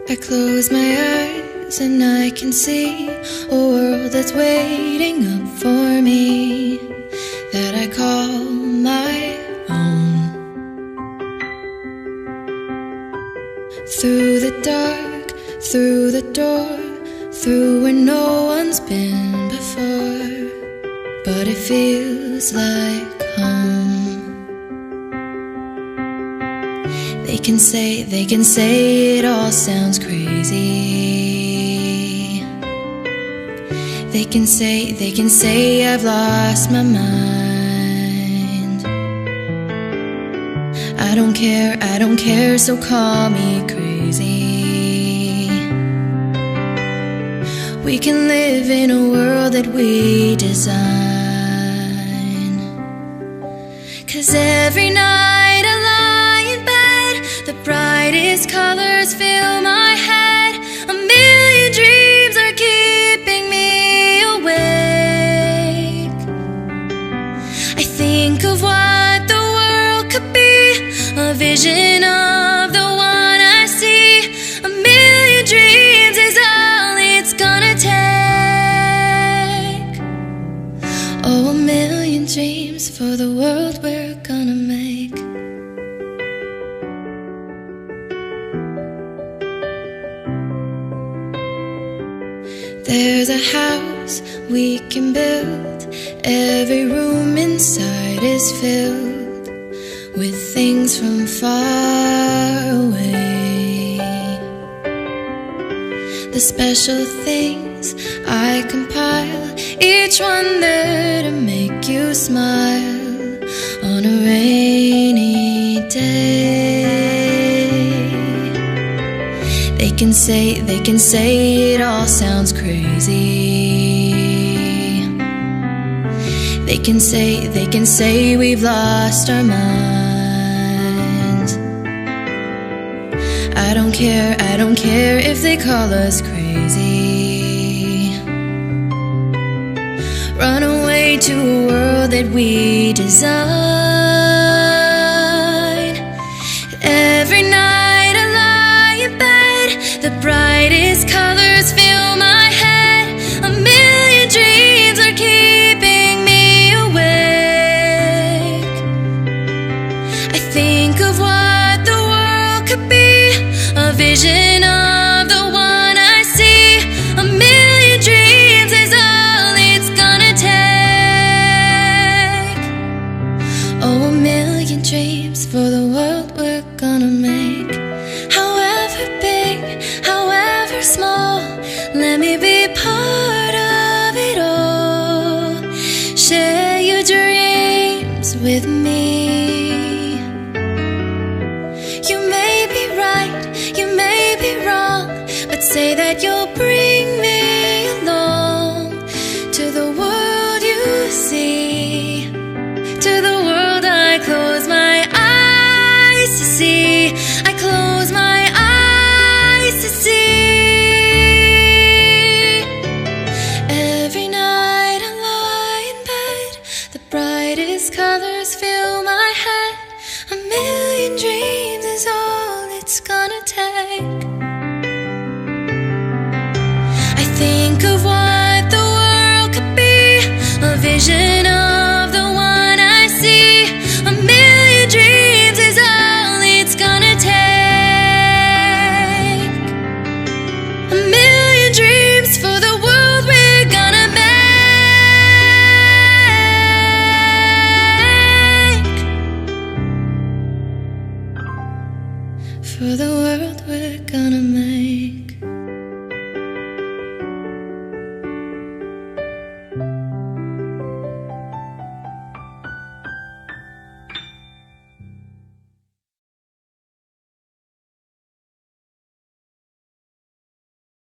I close my eyes and I can see a world that's waiting up for me, that I call my own. Through the dark, through the door, through where no one's been before, but it feels like home. They can say it all sounds crazy. They can say I've lost my mind. I don't care, so call me crazy. We can live in a world that we design. 'Cause every night I lie in bed, the brightest colors fill my head. A million dreams are keeping me awake. I think of what the world could be, a vision of the one I see. A million dreams is all it's gonna take. Oh, a million dreams for the world we're gonna make. There's a house we can build. Every room inside is filled with things from far away. The special things I compile, each one there to make you smile on a rainy day. They can say it all sounds crazy. They can say we've lost our minds. I don't care if they call us crazy. Run away to a world that we design. Every night I lie in bed, the brightest colors fill my head. A million dreams are keeping me awake. I think of what the world could be, a vision of the one I see. A million dreams is all it's gonna take. Oh, a million dreams for the world we're gonna make. However big, however small, let me be part of it all. Share your dreams with me. You may be right, you may be wrong, but say that you'll breathe